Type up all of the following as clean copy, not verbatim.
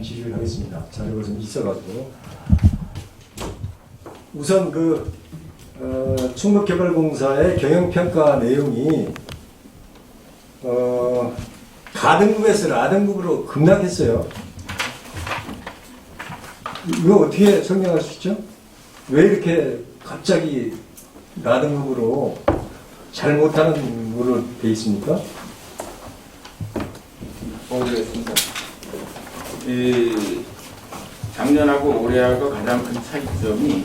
질의를 하겠습니다. 자료가 좀 있어가지고. 우선 충북개발공사의 경영평가 내용이 가등급에서 라등급으로 급락했어요. 이거 어떻게 설명할 수 있죠? 왜 이렇게 갑자기 라등급으로 잘못하는 걸로 돼 있습니까? 그렇습니다. 작년하고 올해하고 가장 큰 차이점이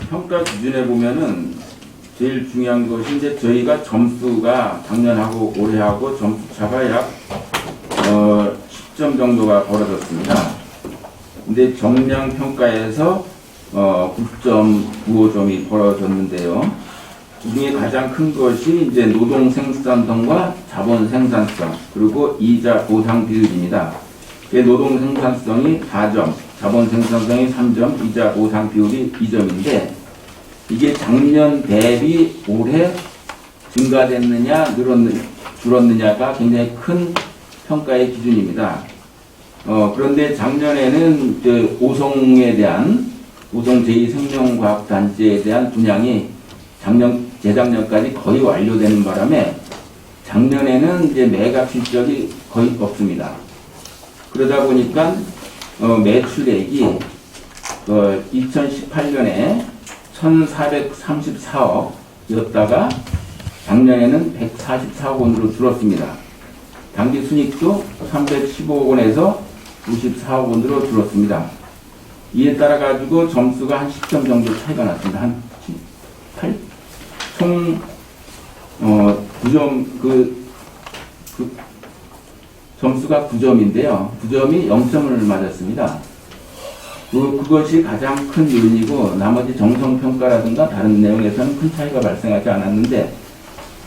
평가 기준에 보면은 제일 중요한 것이 이제 저희가 점수가 작년하고 올해하고 점수 차가 약 10점 정도가 벌어졌습니다. 근데 정량 평가에서 9.95점이 벌어졌는데요. 이 중에 가장 큰 것이 이제 노동 생산성과 자본 생산성 그리고 이자 보상 비율입니다. 노동 생산성이 4점, 자본 생산성이 3점, 이자 보상 비율이 2점인데 이게 작년 대비 올해 증가됐느냐 줄었느냐가 굉장히 큰 평가의 기준입니다. 그런데 작년에는 오송에 대한 오송 제2생명과학단지에 대한 분양이 재작년까지 거의 완료되는 바람에 작년에는 이제 매각 실적이 거의 없습니다. 그러다 보니까 매출액이 2018년에 1,434억이었다가 작년에는 144억 원으로 줄었습니다. 당기 순이익도 315억 원에서 94억 원으로 줄었습니다. 이에 따라 가지고 점수가 한 10점 정도 차이가 났습니다. 한 8, 총 9점 점수가 9점인데요. 9점이 0점을 맞았습니다. 그것이 가장 큰 요인이고 나머지 정성평가라든가 다른 내용에서는 큰 차이가 발생하지 않았는데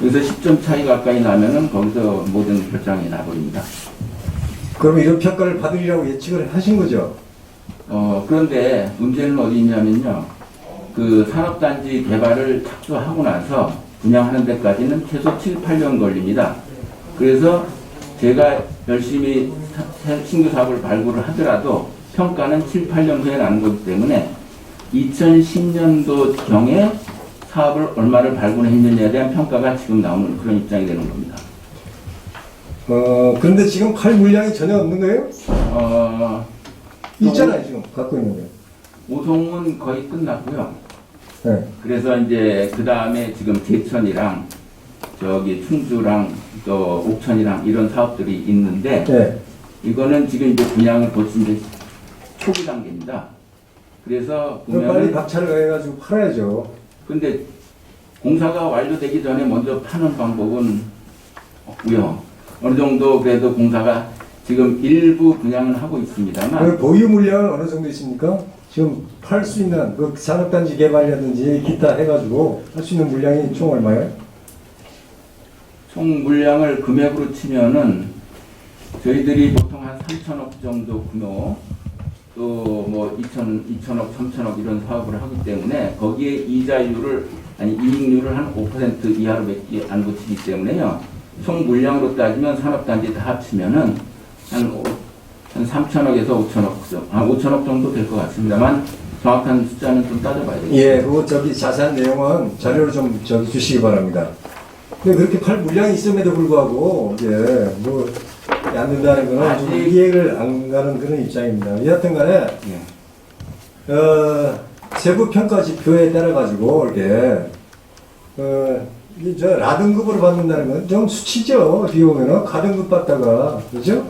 여기서 10점 차이 가까이 나면은 거기서 모든 결정이 나버립니다. 그럼 이런 평가를 받으리라고 예측을 하신 거죠? 그런데 문제는 어디 있냐면요. 그 산업단지 개발을 착수하고 나서 분양하는 데까지는 최소 7, 8년 걸립니다. 그래서 제가 열심히 신규 사업을 발굴을 하더라도 평가는 7, 8년 후에 나는 거기 때문에 2010년도경에 사업을 얼마를 발굴했느냐에 대한 평가가 지금 나오는 그런 입장이 되는 겁니다. 그런데 지금 팔 물량이 전혀 없는 거예요? 있잖아요, 지금 갖고 있는 게. 오송은 거의 끝났고요. 네. 그래서 이제 그 다음에 지금 제천이랑 저기 충주랑 또 옥천이랑 이런 사업들이 있는데 네. 이거는 지금 이제 분양을 벌써 이제 초기 단계입니다. 그래서 그럼 빨리 박차를 해가지고 팔아야죠. 근데 공사가 완료되기 전에 먼저 파는 방법은 없고요. 어느 정도 그래도 공사가 지금 일부 분양을 하고 있습니다만 보유 물량은 어느 정도 있습니까? 지금 팔 수 있는 그 산업단지 개발이라든지 기타 해가지고 할 수 있는 물량이 총 얼마예요? 총 물량을 금액으로 치면은 저희들이 보통 한 3천억 정도 규모 또 뭐 2천억, 3천억 이런 사업을 하기 때문에 거기에 이자율을 이익률을 한 5% 이하로밖에 안 붙이기 때문에요. 총 물량으로 따지면 산업단지 다 합치면은 한 3천억에서 5천억, 5천억 정도 될 것 같습니다만 정확한 숫자는 좀 따져봐야 되겠습니다. 예, 그거 자세한 내용은 자료로 좀 주시기 바랍니다. 근데 그렇게 팔 물량이 있음에도 불구하고 안 된다는 거는 좀 이해를 안 가는 그런 입장입니다. 여하튼 간에 세부 평가 지표에 따라 가지고 이렇게 라등급으로 받는다는 건 좀 수치죠. 어떻게 보면은 가등급 받다가 그죠?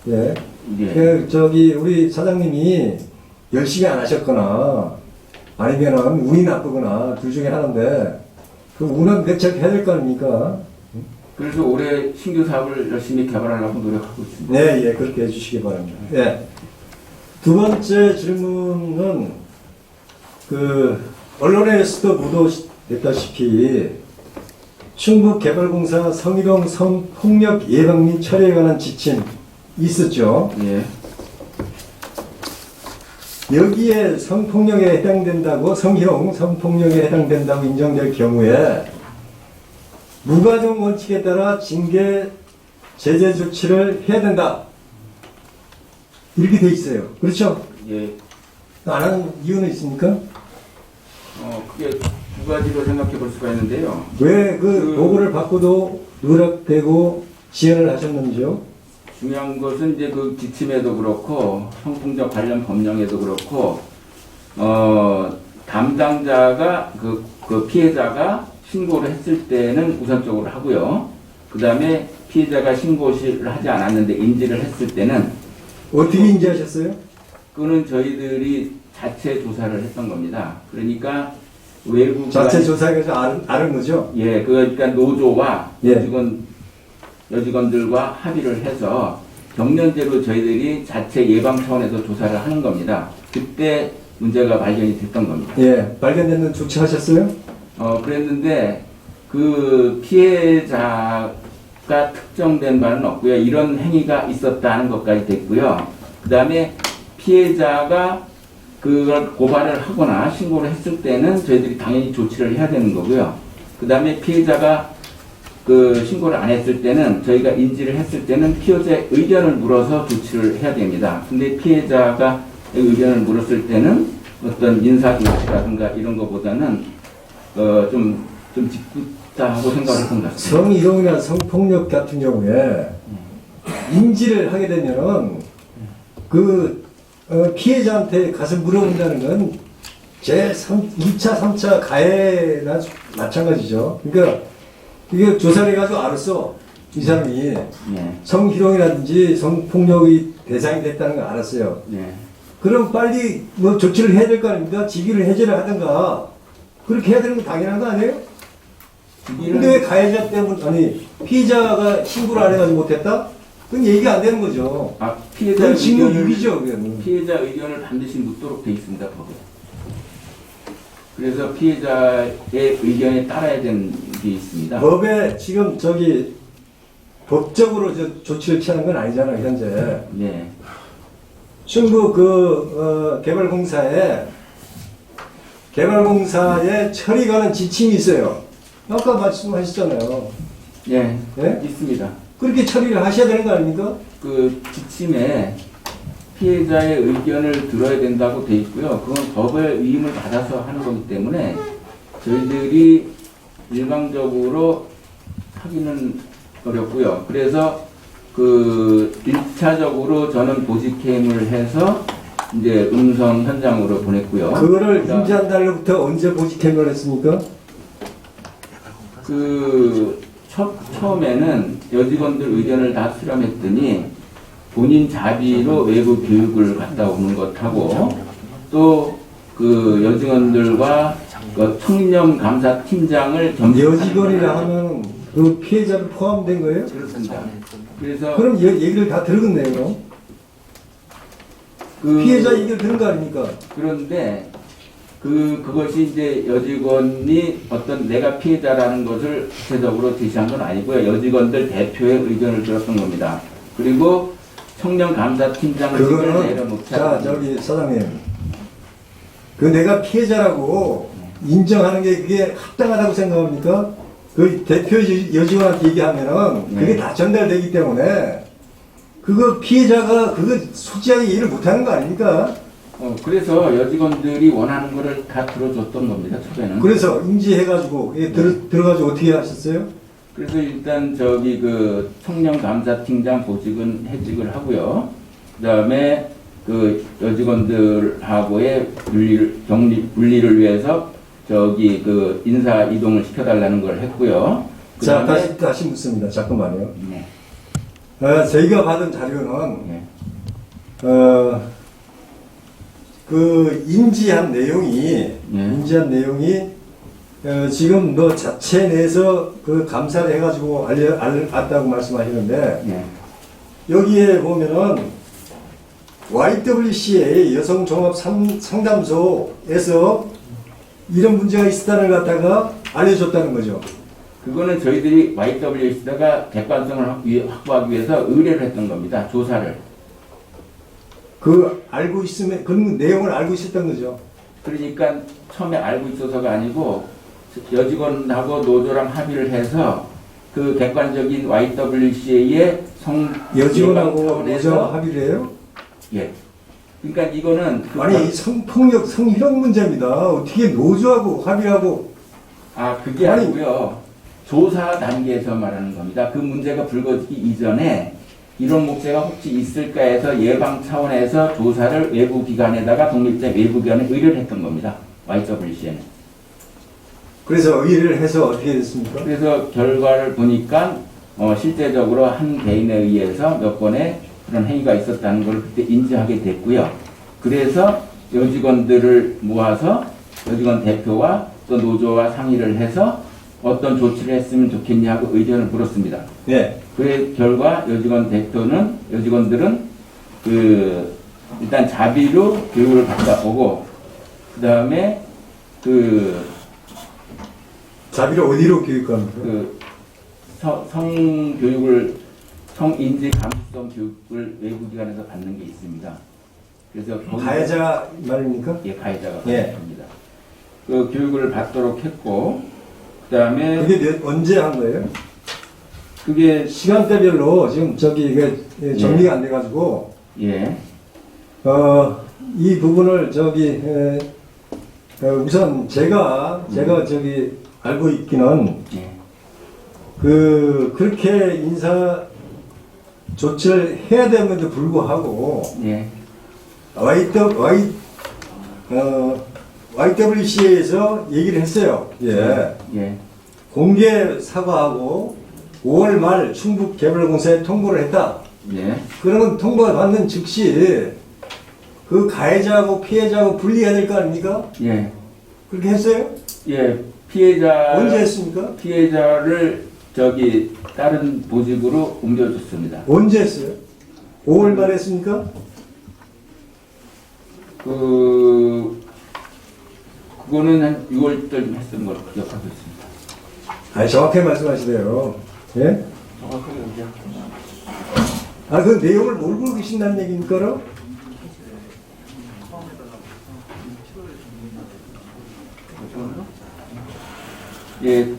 예. 예. 우리 사장님이 열심히 안 하셨거나 아니면은 운이 나쁘거나 둘 중에 하나인데 그 운은 대책해야 될 거 아닙니까? 그래서 올해 신규 사업을 열심히 개발하려고 노력하고 있습니다. 네, 예, 그렇게 해주시기 바랍니다. 예. 두 질문은 언론에서도 보도됐다시피 충북개발공사 성희롱 성폭력 예방 및 처리에 관한 지침 있었죠. 예. 여기에 성폭력에 해당된다고 성희롱, 성폭력에 해당된다고 인정될 경우에 무과정 원칙에 따라 징계 제재 조치를 해야 된다. 이렇게 돼 있어요. 그렇죠? 예, 안 하는 이유는 있습니까? 크게 두 가지로 생각해 볼 수가 있는데요. 왜 그 보고를 받고도 누락되고 지연을 하셨는지요? 중요한 것은 이제 그 지침에도 그렇고 성폭력 관련 법령에도 그렇고 담당자가 그 피해자가 신고를 했을 때는 우선적으로 하고요. 그 다음에 피해자가 신고를 하지 않았는데 인지를 했을 때는 어떻게 인지하셨어요? 그거는 저희들이 자체 조사를 했던 겁니다. 그러니까 외부 자체 조사해서 아는 거죠? 예, 그러니까 노조와 예. 여직원들과 합의를 해서 경련제로 저희들이 자체 예방 차원에서 조사를 하는 겁니다. 그때 문제가 발견이 됐던 겁니다. 예, 발견되는 조치하셨어요? 그랬는데 그 피해자가 특정된 바는 없고요. 이런 행위가 있었다는 것까지 됐고요. 그 다음에 피해자가 그걸 고발을 하거나 신고를 했을 때는 저희들이 당연히 조치를 해야 되는 거고요. 그 다음에 피해자가 그 신고를 안 했을 때는 저희가 인지를 했을 때는 피해자의 의견을 물어서 조치를 해야 됩니다. 근데 피해자가 의견을 물었을 때는 어떤 인사조치라든가 이런 것보다는 좀 짓궂다고 생각을 했던 것 같습니다. 성희롱이나 성폭력 같은 경우에 인지를 하게 되면은 그 피해자한테 가서 물어본다는 건 제2차, 3차 가해나 마찬가지죠. 그러니까 이게 조사를 해가지고 알았어. 이 사람이 예. 성희롱이라든지 성폭력의 대상이 됐다는 걸 알았어요. 예. 그럼 빨리 뭐 조치를 해야 될 거 아닙니까? 직위를 해제를 하든가 그렇게 해야 되는 건 당연한 거 아니에요? 근데 왜 가해자 때문에 아니 피해자가 신고를 안 해가지고 못했다? 그건 얘기가 안 되는 거죠. 피해자 그건 직무 의견을 유기죠. 그건. 피해자 의견을 반드시 묻도록 돼 있습니다, 법에. 그래서 피해자의 의견에 따라야 되는 게 있습니다. 법에 지금 법적으로 조치를 취하는 건 아니잖아요, 현재. 예. 충북 개발공사에 처리가는 지침이 있어요. 아까 말씀하셨잖아요. 예. 예? 있습니다. 그렇게 처리를 하셔야 되는 거 아닙니까? 그 지침에 피해자의 의견을 들어야 된다고 돼 있고요. 그건 법의 위임을 받아서 하는 거기 때문에 저희들이 일방적으로 하기는 어렵고요. 그래서 그 1차적으로 저는 보직해임을 해서 이제 음성 현장으로 보냈고요. 그거를 인지한 달로부터 언제 보직행을 했습니까? 처음에는 여직원들 의견을 다 수렴했더니 본인 자비로 외부 교육을 갔다 오는 것하고 또 그 여직원들과 그 청년 감사 팀장을 여직원이라 하면 그 피해자도 포함된 거예요? 그렇습니다. 그래서 그럼 얘기를 다 들었네요, 그럼. 피해자 얘기를 들은 거 아닙니까? 그런데 그것이 이제 여직원이 어떤 내가 피해자라는 것을 구체적으로 제시한 건 아니고요. 여직원들 대표의 의견을 들었던 겁니다. 그리고 청년감사팀장직을 그거는 내려놓자. 자, 사장님. 그 내가 피해자라고 인정하는 게 그게 합당하다고 생각합니까? 그 대표 여직원한테 얘기하면은 그게 다 전달되기 때문에 그거 피해자가 그거 솔직하게 이해를 못하는 거 아닙니까? 그래서 여직원들이 원하는 거를 다 들어줬던 겁니다, 처음에는. 그래서 인지해가지고 들어가지고 어떻게 하셨어요? 그래서 일단 그 청년감사팀장 보직은 해직을 하고요. 그 다음에 그 여직원들하고의 분리를 위해서 그 인사 이동을 시켜달라는 걸 했고요. 자, 다시 묻습니다. 잠깐만요. 네. 저희가 받은 자료는, 네. 그 인지한 내용이 지금 너 자체 내에서 그 감사를 해가지고 알았다고 말씀하시는데 네. 여기에 보면은 YWCA 여성종합상담소에서 이런 문제가 있었다는 걸 갖다가 알려줬다는 거죠. 그거는 저희들이 YWC다가 객관성을 확보하기 위해서 의뢰를 했던 겁니다. 조사를. 알고 있으면, 그 내용을 알고 있었던 거죠. 그러니까 처음에 알고 있어서가 아니고 여직원하고 노조랑 합의를 해서 그 객관적인 YWCA의 여직원하고 예방 노조가 차원에서 합의를 해요? 예. 그러니까 이거는 아니 성폭력 성희롱 문제입니다. 어떻게 노조하고 합의하고 그게 아니, 아니고요. 조사 단계에서 말하는 겁니다. 그 문제가 불거지기 이전에 이런 목재가 혹시 있을까 해서 예방 차원에서 조사를 외부 기관에다가 독립된 외부 기관에 의뢰를 했던 겁니다. YWCA는. 그래서 의뢰를 해서 어떻게 됐습니까? 그래서 결과를 보니까 실제적으로 한 개인에 의해서 몇 번의 그런 행위가 있었다는 걸 그때 인지하게 됐고요. 그래서 여직원들을 모아서 여직원 대표와 또 노조와 상의를 해서 어떤 조치를 했으면 좋겠냐고 의견을 물었습니다. 네. 그 결과 여직원들은 일단 자비로 교육을 받다 오고 그 다음에 자비를 어디로 교육합니까? 성인지 감수성 교육을 외부 기관에서 받는 게 있습니다. 그래서 가해자 말입니까? 예, 가해자가 예. 받습니다. 그 교육을 받도록 했고 그다음에 그게 언제 한 거예요? 그게 시간대별로 지금 이게 정리가 안 돼가지고 예. 이 부분을 우선 제가 알고 있기는 예. 그렇게 인사 조치를 해야 됨에도 불구하고 예. YWCA에서 얘기를 했어요. 예. 예. 공개 사과하고 5월 말 충북 개발공사에 통보를 했다. 예. 그러면 통보를 받는 즉시 그 가해자하고 피해자하고 분리해야 될 거 아닙니까? 예. 그렇게 했어요? 예. 피해자 언제 했습니까? 피해자를 다른 보직으로 옮겨줬습니다. 언제 했어요? 5월 말에 했습니까? 그거는 한 6월달 했던 걸 기억하고 있습니다. 아니, 정확하게 말씀하시네요. 예? 정확하게 언제? 그 내용을 모르고 계신다는 얘기입니까? 예,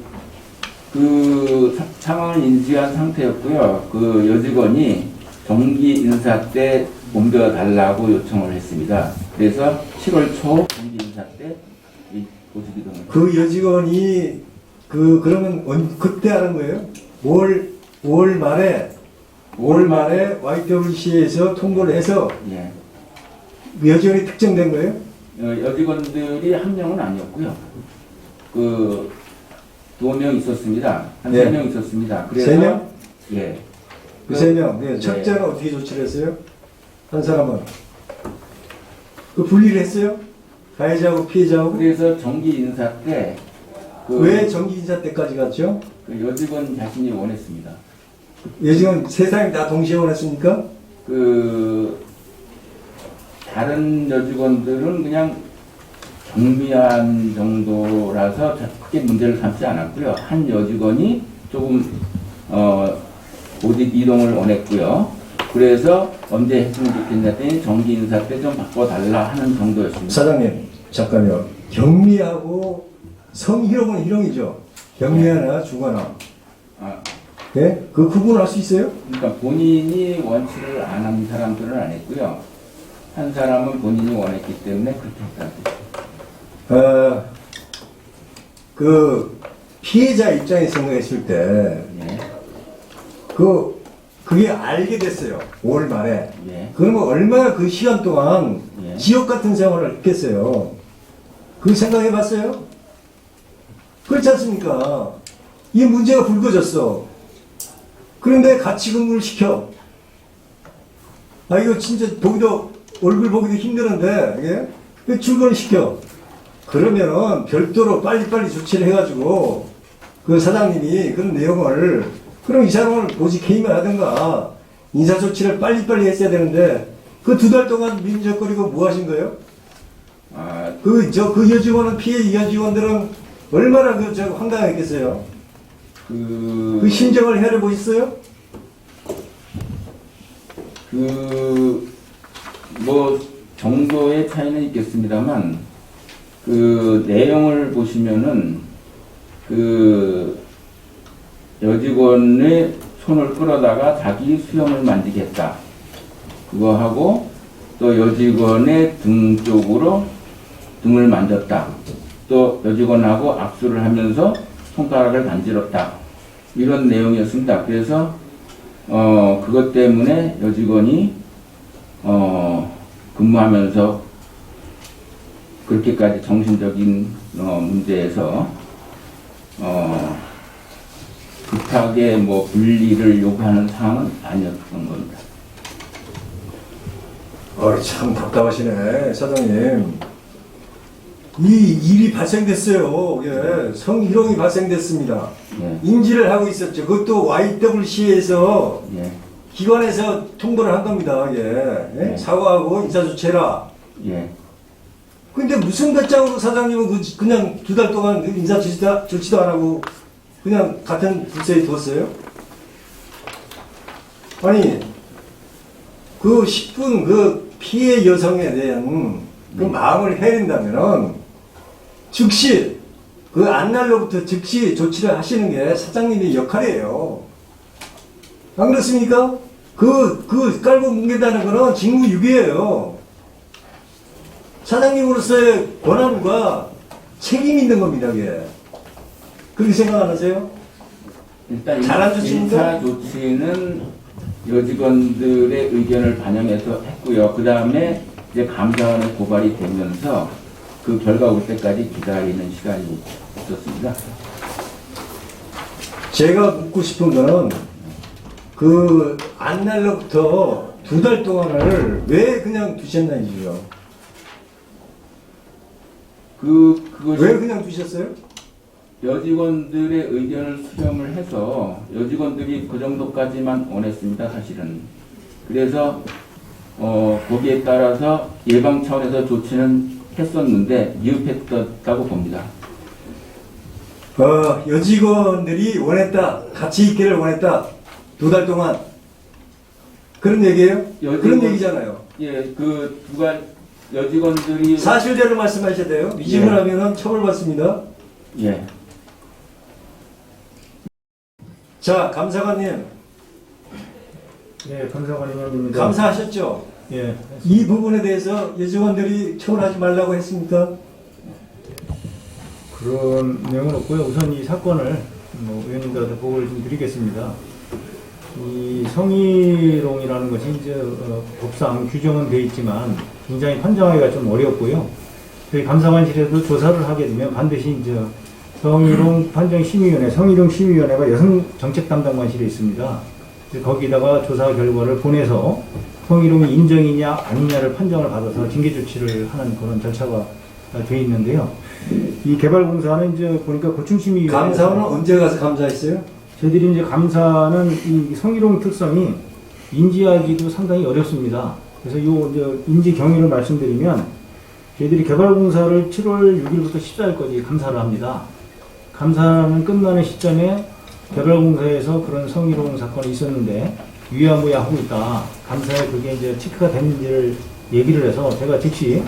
상황을 인지한 상태였고요. 여직원이 정기 인사 때 옮겨달라고 요청을 했습니다. 그래서 7월 초 정기 인사 때 이 보직 이동을. 그 여직원이 그러면 그때 하는 거예요? 5월 말에 YWC에서 통보를 해서 예. 그 여직원이 특정된 거예요? 여직원들이 한 명은 아니었고요. 2명 있었습니다. 한 네. 3명 있었습니다. 그래서 3명? 예. 그 3명. 네. 첫째는 어떻게 조치를 했어요? 한 사람은? 분리를 했어요? 가해자하고 피해자하고? 그래서 정기 인사 때 왜 정기 인사 때까지 갔죠? 여직원 자신이 원했습니다. 여직원 세 사람이 다 동시에 원했습니까? 다른 여직원들은 그냥 경미한 정도라서 크게 문제를 삼지 않았고요. 한 여직원이 조금 보직 이동을 원했고요. 그래서 언제 했으면 좋겠냐 했더니 정기 인사 때 좀 바꿔달라 하는 정도였습니다. 사장님, 잠깐요. 경미하고 성희롱은 희롱이죠. 경미하나 주거나. 예? 그 구분할 수 있어요? 그러니까 본인이 원치를 안 한 사람들은 안 했고요. 한 사람은 본인이 원했기 때문에 그렇게 했다는 뜻이죠. 피해자 입장에 생각했을 때, 예. 그게 알게 됐어요. 5월 말에. 예. 그러면 얼마나 그 시간 동안 예. 지옥 같은 생활을 했겠어요. 그 생각해 봤어요? 그렇지 않습니까? 이 문제가 불거졌어. 그런데 같이 근무를 시켜. 이거 진짜 얼굴 보기도 힘드는데, 예? 왜 출근을 시켜? 그러면은 별도로 빨리빨리 조치를 해가지고, 그 사장님이 그런 내용을, 그럼 이 사람을 보직 해임을 하든가, 인사조치를 빨리빨리 했어야 되는데, 그 2달 동안 민적거리고 뭐 하신 거예요? 그 여직원은, 피해 여직원들은 얼마나 황당했겠어요? 그 심정을 헤아려 보셨어요? 정도의 차이는 있겠습니다만, 내용을 보시면은, 여직원의 손을 끌어다가 자기 수염을 만지겠다. 그거 하고 또 여직원의 등 쪽으로 등을 만졌다. 또 여직원하고 악수를 하면서 손가락을 간지럽다. 이런 내용이었습니다. 그래서 그것 때문에 여직원이 근무하면서 그렇게까지 정신적인 문제에서 급하게 뭐 분리를 요구하는 사항은 아니었던 겁니다. 참 답답하시네, 사장님. 이 일이 발생됐어요. 예, 성희롱이 발생됐습니다. 예. 인지를 하고 있었죠. 그것도 YWC에서 예. 기관에서 통보를 한 겁니다. 예. 예? 네. 사과하고 인사조치해라. 예. 근데 무슨 배짱으로 사장님은 그냥 2달 동안 인사조치도 안 하고 그냥 같은 부서에 뒀어요? 아니, 그 10분 그 피해 여성에 대한 그 마음을 헤아린다면은 즉시 그 안날로부터 즉시 조치를 하시는 게 사장님의 역할이에요. 안 그렇습니까? 그 깔고 뭉갠다는 거는 직무유기예요. 사장님으로서의 권한과 책임이 있는 겁니다, 그게. 그렇게 생각 안 하세요? 일단 잘한 조치입니까? 인사 조치는 여직원들의 의견을 반영해서 했고요. 그 다음에 이제 감사원에 고발이 되면서 그 결과 올 때까지 기다리는 시간이 있었습니다. 제가 묻고 싶은 거는 그 안날로부터 2달 동안을 왜 그냥 두셨는지요? 그것이 왜 그냥 두셨어요? 여직원들의 의견을 수렴을 해서 여직원들이 그 정도까지만 원했습니다, 사실은. 그래서 거기에 따라서 예방 차원에서 조치는 했었는데 미흡했다고 봅니다. 여직원들이 원했다. 같이 있기를 원했다. 2달 동안. 그런 얘기예요? 그런 얘기잖아요. 예, 그 누가 여직원들이 사실대로 말씀하셔야 돼요. 위증을 예. 하면은 처벌받습니다. 예. 자, 감사관님. 네, 감사관님입니다. 감사하셨죠? 예, 이 부분에 대해서 여직원들이 처벌하지 말라고 했습니까? 그런 내용은 없고요. 우선 이 사건을 의원님들한테 보고를 좀 드리겠습니다. 이 성희롱이라는 것이 이제 법상 규정은 되어 있지만 굉장히 판정하기가 좀 어렵고요. 저희 감사관실에도 조사를 하게 되면 반드시 이제 성희롱 판정심의위원회, 성희롱심의위원회가 여성정책담당관실에 있습니다. 거기다가 조사 결과를 보내서 성희롱이 인정이냐 아니냐를 판정을 받아서 징계 조치를 하는 그런 절차가 되어 있는데요. 이 개발공사는 이제 보니까 고충심의위원회 감사원은 언제 가서 감사했어요? 저희들이 이제 감사는 이 성희롱 특성이 인지하기도 상당히 어렵습니다. 그래서 요 이제 인지 경위를 말씀드리면 저희들이 개발공사를 7월 6일부터 14일까지 감사를 합니다. 감사는 끝나는 시점에 개발공사에서 그런 성희롱 사건이 있었는데 유야무야 하고 있다. 감사에 그게 이제 체크가 됐는지를 얘기를 해서 제가 즉시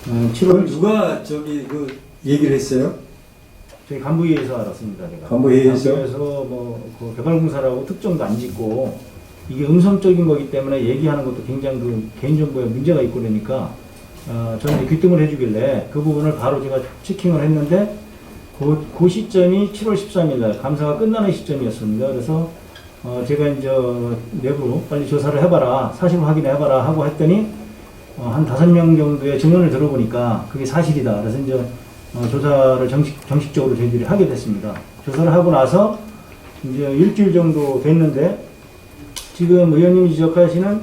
그걸 7월 누가 얘기를 했어요? 저희 간부회의에서 알았습니다. 제가. 간부회의에서? 그 개발공사라고 특정도 안 짓고 이게 음성적인 거기 때문에 얘기하는 것도 굉장히 그 개인정보에 문제가 있고 그러니까 저는 귀뜸을 해주길래 그 부분을 바로 제가 체킹을 했는데 그 시점이 7월 13일 날 감사가 끝나는 시점이었습니다. 그래서 제가 이제 내부로 빨리 조사를 해봐라, 사실 확인을 해봐라 하고 했더니 한 5명 정도의 증언을 들어보니까 그게 사실이다. 그래서 이제 조사를 정식적으로 저희들이 하게 됐습니다. 조사를 하고 나서 이제 일주일 정도 됐는데 지금 의원님이 지적하시는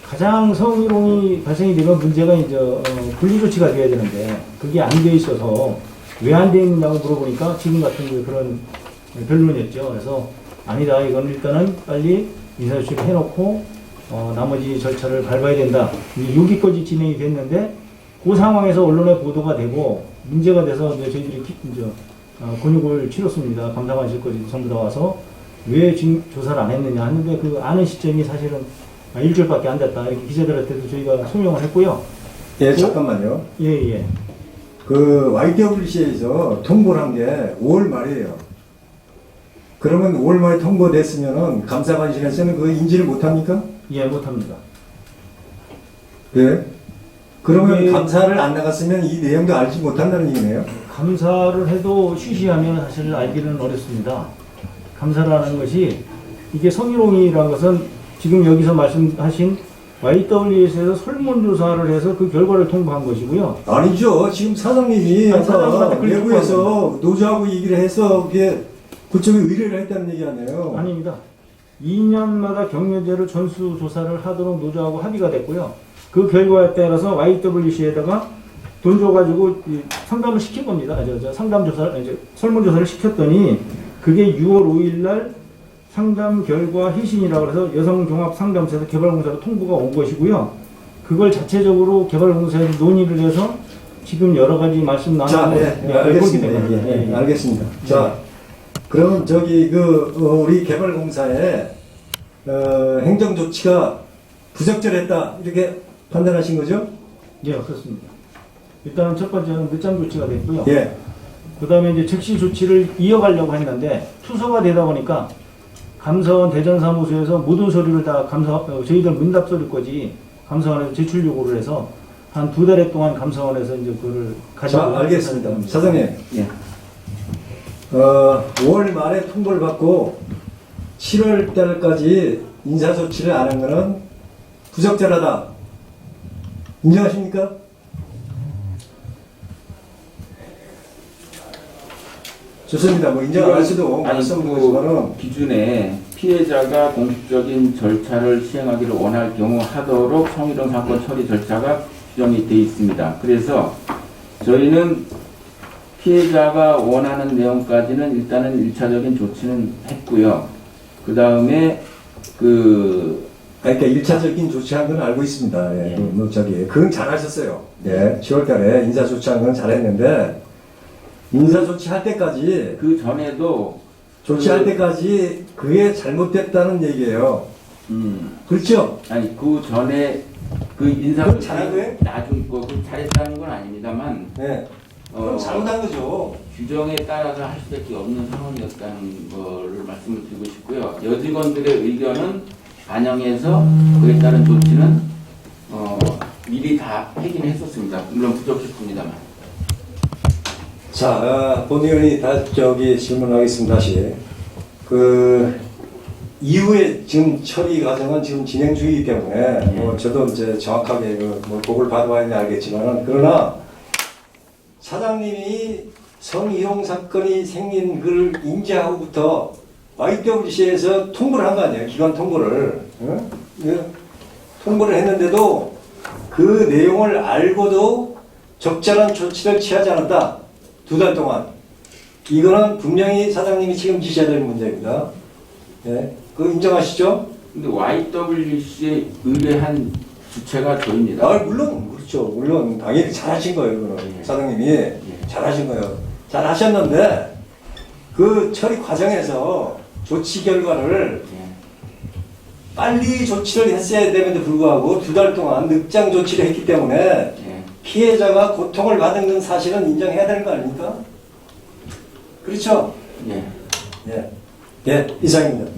가장 성희롱이 발생이 되면 문제가 이제 분리조치가 돼야 되는데 그게 안 돼 있어서 왜 안 돼 있느냐고 물어보니까 지금 같은 그런 결론이었죠. 그래서 아니다. 이건 일단은 빨리 인사조치를 해놓고 나머지 절차를 밟아야 된다. 여기까지 진행이 됐는데 그 상황에서 언론에 보도가 되고 문제가 돼서 이제 저희들이 곤욕을 치렀습니다. 감사관실까지 전부 다 와서 왜 지금 조사를 안 했느냐 하는데 그 아는 시점이 사실은 일주일밖에 안 됐다. 이렇게 기자들한테도 저희가 소명을 했고요. 예, 잠깐만요. 예. 그 YWC에서 통보를 한 게 5월 말이에요. 그러면 5월 말에 통보됐으면은 감사관실에서는 그거 인지를 못합니까? 예, 못합니다. 예. 그러면 이게- 감사를 안 나갔으면 이 내용도 알지 못한다는 얘기네요. 감사를 해도 쉬쉬하면 사실 알기는 어렵습니다. 감사라는 것이 이게 성희롱이라는 것은 지금 여기서 말씀하신 YWS에서 설문조사를 해서 그 결과를 통보한 것이고요. 아니죠. 지금 사장님이 아니, 아까 사장님한테 그렇게 내부에서 노조하고 얘기를 해서 그게 그쪽에 의뢰를 했다는 얘기 아니에요. 아닙니다. 2년마다 경매제를 전수조사를 하도록 노조하고 합의가 됐고요. 그 결과에 따라서 YWC에다가 돈 줘가지고 이 상담을 시킨 겁니다. 상담조사, 이제 설문조사를 시켰더니 그게 6월 5일 날 상담 결과 희신이라고 해서 여성종합상담소에서 개발공사로 통보가 온 것이고요. 그걸 자체적으로 개발공사에서 논의를 해서 지금 여러 가지 말씀 자, 나누고 네, 알겠습니다. 예, 알겠습니다. 자, 그러면 저기 우리 개발공사의 행정 조치가 부적절했다 이렇게 판단하신 거죠? 예, 그렇습니다. 일단은 첫 번째는 늦장 조치가 됐고요. 예. 그 다음에 이제 즉시 조치를 이어가려고 했는데 투소가 되다 보니까 감사원 대전사무소에서 모든 서류를 다 저희들 문답 서류 거지 감사원에서 제출 요구를 해서 한 2달에 동안 감사원에서 이제 그거를 가지고. 자, 알겠습니다. 사장님. 예. 5월 말에 통보를 받고 7월 달까지 인사조치를 안 한 거는 부적절하다. 인정하십니까? 좋습니다. 뭐 인정 안 할 수도 아니, 말씀드린 거지만은 기준에 피해자가 공식적인 절차를 시행하기를 원할 경우 하도록 성희롱 사건 처리 절차가 규정이 되어 있습니다. 그래서 저희는 피해자가 원하는 내용까지는 일단은 1차적인 조치는 했고요. 그 다음에 그러니까 1차적인 조치한 건 알고 있습니다. 예. 그건 잘하셨어요. 예. 10월 달에 인사조치한 건 잘했는데 인사조치 할 때까지 그 전에도 조치할 때까지 그게 잘못됐다는 얘기예요. 그렇죠? 아니 그 전에 그 인사 그건 잘한 거예요? 나중 거고 잘했다는 건 아닙니다만 네. 그럼 잘못한 거죠. 규정에 따라서 할 수밖에 없는 상황이었다는 거를 말씀을 드리고 싶고요. 여직원들의 의견은 반영해서 그에 따른 조치는 미리 다 하긴 했었습니다. 물론 부족했습니다만. 자, 본 의원이 질문하겠습니다. 다시. 이후에 지금 처리 과정은 지금 진행 중이기 때문에, 저도 이제 정확하게 보고를 받아봐야 알겠지만, 그러나 사장님이 성희롱 사건이 생긴 걸 인지하고부터 YWC에서 통보를 한 거 아니에요? 기관 통보를. 응? 통보를 했는데도 그 내용을 알고도 적절한 조치를 취하지 않았다. 2달 동안. 이거는 분명히 사장님이 책임지셔야 될 문제입니다. 네. 그거 인정하시죠? 근데 YWC에 의뢰한 주체가 저입니다. 물론, 그렇죠. 물론, 당연히 잘하신 거예요, 그거는. 사장님이. 잘하신 거예요. 잘하셨는데, 그 처리 과정에서 조치 결과를 빨리 조치를 했어야 됨에도 불구하고 2달 동안 늑장 조치를 했기 때문에 피해자가 고통을 받은 건 사실은 인정해야 되는 거 아닙니까? 그렇죠? 예. 예. 예, 이상입니다.